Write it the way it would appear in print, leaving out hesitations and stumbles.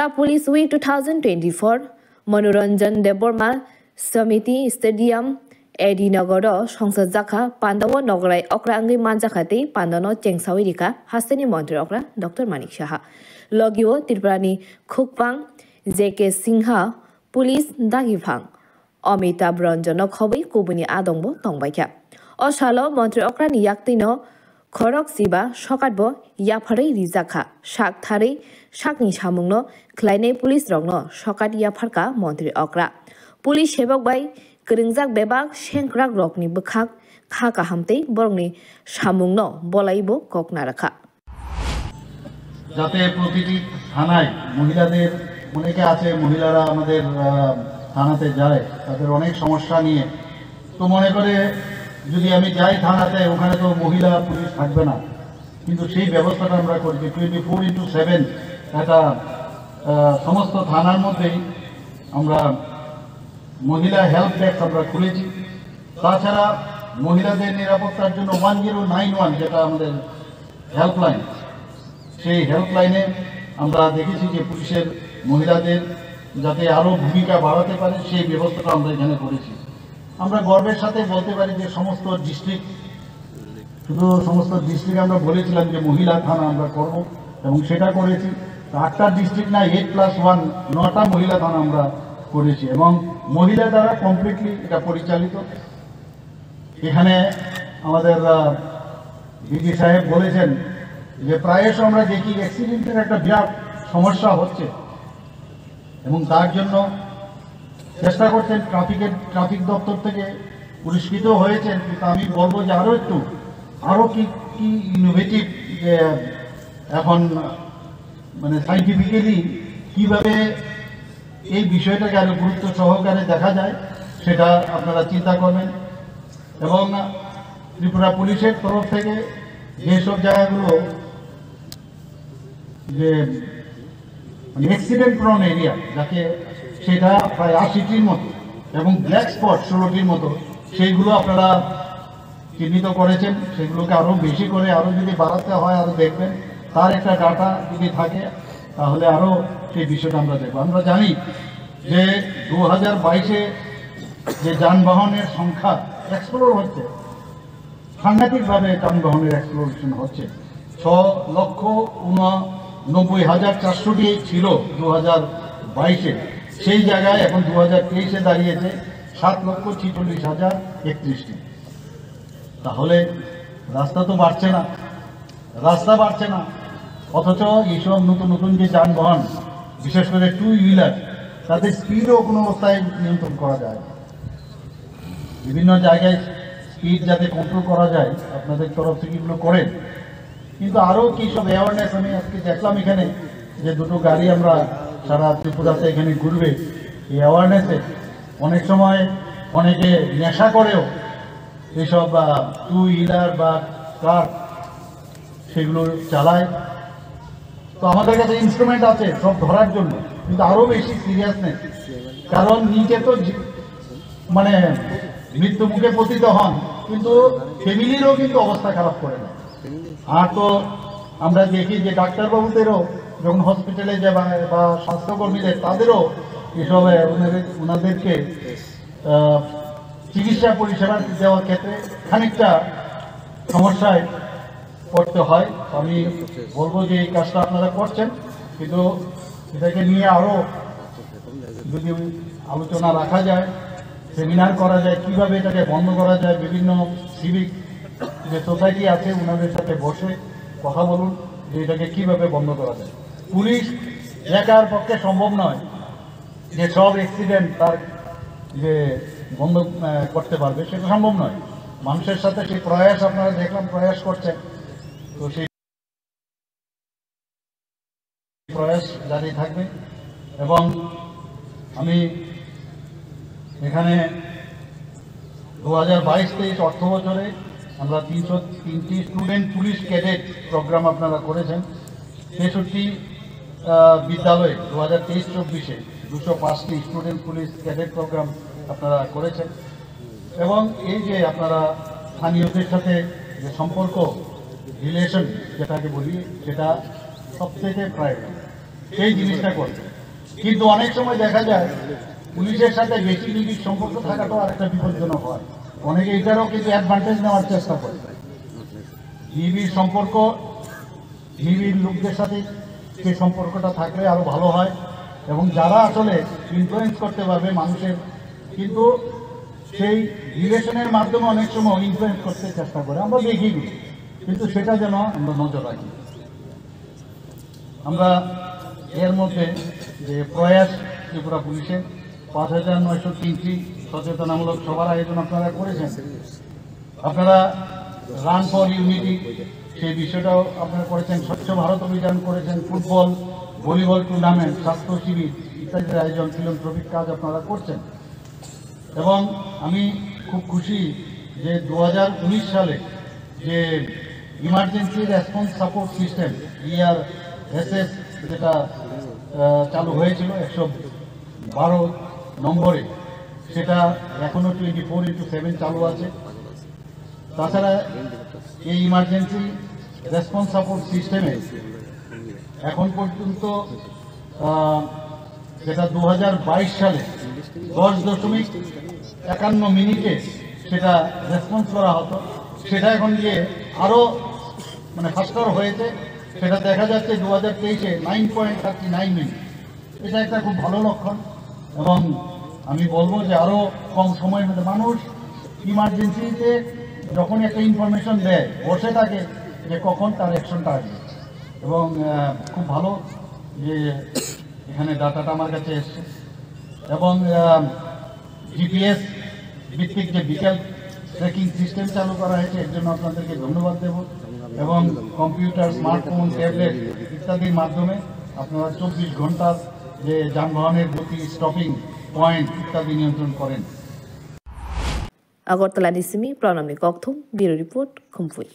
Kerala Police Week 2024 Manoranjan Deborma Samiti Stadium Edinagoro Songsad Jaka Pandawa Nograi Okra Angi Manjakati Pandano Chengsawirika Hastani Montri Okra Dr. Manik Shaha Logio Tirprani Khukpang JK Singha Police Dagivang Amitabh Ranjano Khobi Kubuni Adongbo Tongbaikya Oshalo Montri Okra ni Yaktino Khorok Siba Shokatbo Yapare Rizaka Shak Thari Shakni Shamungno Kleine Police Rogno Shokat Yaparka Montri Okra Police Shebok by Kringzak Bebak Shenkrak Rokni Bukak Khaka Hamte Borgni Shamungno Bolaibo Koknaraka যাতে প্রতিটি থানায় মহিলাদের অনেকে আছে মহিলারা আমাদের থানাতে যায় তাদের অনেক সমস্যা নিয়ে তো মনে করে যদি আমি যাই থানাতে ওখানে তো মহিলা পুলিশ থাকবে না কিন্তু সেই ব্যবস্থাটা আমরা করছি 24/7 এটা সমস্ত থানার মধ্যেই আমরা মহিলা হেল্প ডেস্ক আমরা খুলেছি তাছাড়া মহিলাদের নিরাপত্তার জন্য 1091 যেটা আমাদের হেল্পলাইন সেই হেল্পলাইনে আমরা দেখেছি যে পুলিশের মহিলাদের যাতে আরো ভূমিকা বাড়াতে পারে সেই ব্যবস্থাটা আমরা এখানে করেছি আমরা গর্বের সাথে বলতে পারি যে সমস্ত ডিস্ট্রিক্ট আমরা বলেছিলাম যে মহিলা থানা আমরা করব এবং সেটা করেছি 8টা ডিস্ট্রিক্ট না 8+1 9টা মহিলা থানা আমরা করেছি এবং মহিলা দ্বারা কমপ্লিটলি এটা পরিচালিত এখানে আমাদের ডিজি সাহেব বলেছেন যে প্রায়শ আমরা দেখি অ্যাক্সিডেন্টের একটা বিরাট সমস্যা হচ্ছে এবং তার জন্য চেষ্টা করছেন ট্রাফিক দপ্তর থেকে পুরস্কৃত হয়েছেন কিন্তু আমি বলবো যে আরো কি ইনোভেটিভ যে এখন মানে সাইন্টিফিক্যালি কিভাবে এই বিষয়টাকে আরো গুরুত্ব সহকারে দেখা যায় সেটা আপনারা চিন্তা করবেন এবং ত্রিপুরা পুলিশের তরফ থেকে যেসব জায়গাগুলো যে অ্যাক্সিডেন্ট প্রোন এরিয়া যাকে সেটা প্রায় 80টির মতো এবং ব্ল্যাক স্পট 16টির মতো সেইগুলো আপনারা চিহ্নিত করেছেন সেগুলোকে আরো বেশি করে আরো যদি বাড়াতে হয় আরো দেখবেন তার একটা ডাটা যদি থাকে তাহলে আরো সেই বিষয়টা আমরা দেখব আমরা জানি যে 2022-এ যে যানবাহনের সংখ্যা এক্সপ্লোর হচ্ছে সাংঘাতিকভাবে যানবাহনের এক্সপ্লোরেশন হচ্ছে 6,89,400টি ছিল 2022-এ সেই জায়গায় এখন 2023-এ দাঁড়িয়েছে 7,46,031টি তাহলে রাস্তা বাড়ছে না অথচ এইসব নতুন যে যানবাহন বিশেষ করে 2 হুইলার তাদের স্পিডও কোনো অবস্থায় নিয়ন্ত্রণ করা যায় বিভিন্ন জায়গায় স্পিড যাতে কন্ট্রোল করা যায় আপনাদের তরফ থেকে এগুলো করেন কিন্তু আরও কি সব অ্যাওয়ারনেস আমি আজকে দেখলাম এখানে যে দুটো গাড়ি আমরা সারা ত্রিপুরাতে এখানে ঘুরবে এই অ্যাওয়ারনেসে অনেক সময় অনেকে নেশা করেও এইসব 2 হুইলার বা কার সেগুলো চালায় তো আমাদের কাছে ইনস্ট্রুমেন্ট আছে সব ধরার জন্য কিন্তু আরো বেশি সিরিয়াসনেস কারণ নিজে তো মানে মৃত্যু মুখে পতিত হন কিন্তু ফ্যামিলিরও কিন্তু অবস্থা খারাপ করে না আর তো আমরা দেখি যে ডাক্তারবাবুদেরও যখন হসপিটালে যায় বা স্বাস্থ্যকর্মীদের তাদেরও এসব ওনাদেরকে চিকিৎসা পরিষেবা দেওয়ার ক্ষেত্রে খানিকটা সমস্যায় পড়তে হয় আমি বলবো যে এই কাজটা আপনারা করছেন কিন্তু এটাকে নিয়ে আরো যদি আলোচনা রাখা যায় সেমিনার করা যায় কিভাবে এটাকে বন্ধ করা যায় বিভিন্ন সিভিক যে সোসাইটি আছে ওনাদের সাথে বসে কথা বলুন যে এটাকে কিভাবে বন্ধ করা যায় পুলিশ একার পক্ষে সম্ভব নয় যে সব অ্যাক্সিডেন্ট তার যে বন্ধ করতে পারবে সেটা সম্ভব নয় মানুষের সাথে সেই প্রয়াস আপনারা দেখলাম প্রয়াস করছেন তো সেই প্রয়াস জারি থাকবে এবং আমি এখানে 2022-23 অর্থ বছরে আমরা 303টি স্টুডেন্ট পুলিশ ক্যাডেট প্রোগ্রাম আপনারা করেছেন 63 বিদ্যালয়ে 2023-24-এ 205টি স্টুডেন্ট পুলিশ ক্যাডেট প্রোগ্রাম আপনারা করেছেন এবং এই যে আপনারা স্থানীয়দের সাথে যে সম্পর্ক রিলেশন যেটাকে বলি সেটা সবথেকে প্রায়োরিটি সেই জিনিসটা করছে কিন্তু অনেক সময় দেখা যায় পুলিশের সাথে বেশি নিবিড় সম্পর্ক থাকাটাও আরেকটা বিপজ্জনক হয়। অনেকে এটারও কিন্তু অ্যাডভান্টেজ নেওয়ার চেষ্টা করে। নিবিড় সম্পর্ক, নিবিড় লোকদের সাথে সেই সম্পর্কটা থাকলে আরো ভালো হয়, এবং যারা আসলে ইনফ্লুয়েন্স করতে পারবে মানুষের, কিন্তু সেই রিলেশনের মাধ্যমে অনেক সময় ইনফ্লুয়েন্স করতে চেষ্টা করে, আমরা দেখি, কিন্তু সেটা যেন আমরা নজর রাখি। আমরা এর মধ্যে যে প্রয়াস ত্রিপুরা পুলিশের 5903টি সচেতনামূলক সভার আয়োজন আপনারা করেছেন, আপনারা রান ফর ইউনিটি সেই বিষয়টাও আপনারা করেছেন, স্বচ্ছ ভারত অভিযান করেছেন, ফুটবল ভলিবল টুর্নামেন্ট, স্বাস্থ্য শিবির ইত্যাদির আয়োজন, ফিলান্থ্রপিক কাজ আপনারা করছেন। এবং আমি খুব খুশি যে 2019 সালে যে emergency response support system ERSS যেটা চালু হয়েছিল 112 নম্বরে, সেটা এখনো 24/7 চালু আছে। তাছাড়া এই ইমার্জেন্সি রেসপন্স সাপোর্ট সিস্টেমে এখন পর্যন্ত যেটা 2022 সালে 10.51 মিনিটে সেটা রেসপন্স করা হতো, সেটা এখন গিয়ে আরো ফাস্টার হয়েছে। সেটা দেখা যাচ্ছে 2023-এ 9.39 মিনিট। এটা একটা খুব ভালো লক্ষণ, এবং আমি বলবো যে আরো কম সময়ের মধ্যে মানুষ ইমার্জেন্সিতে যখন একটা ইনফরমেশন দেয় বসে থাকে যে কখন তার অ্যাকশনটা আসবে। এবং খুব ভালো যে এখানে ডাটাটা আমার কাছে এসছে, এবং GPS ভিত্তিক যে বিকেল ট্র্যাকিং সিস্টেম চালু করা হয়েছে, এর জন্য আপনাদেরকে ধন্যবাদ দেব। এবং কম্পিউটার, স্মার্টফোন, ট্যাবলেট ইত্যাদির মাধ্যমে আপনারা 24 ঘন্টার যে যানবাহনের গতি, স্টপিং পয়েন্ট ইত্যাদি নিয়ন্ত্রণ করেন। আগরতলা নিসিমি প্রণামী কক্থম ব্যুরো রিপোর্ট খুমফুই।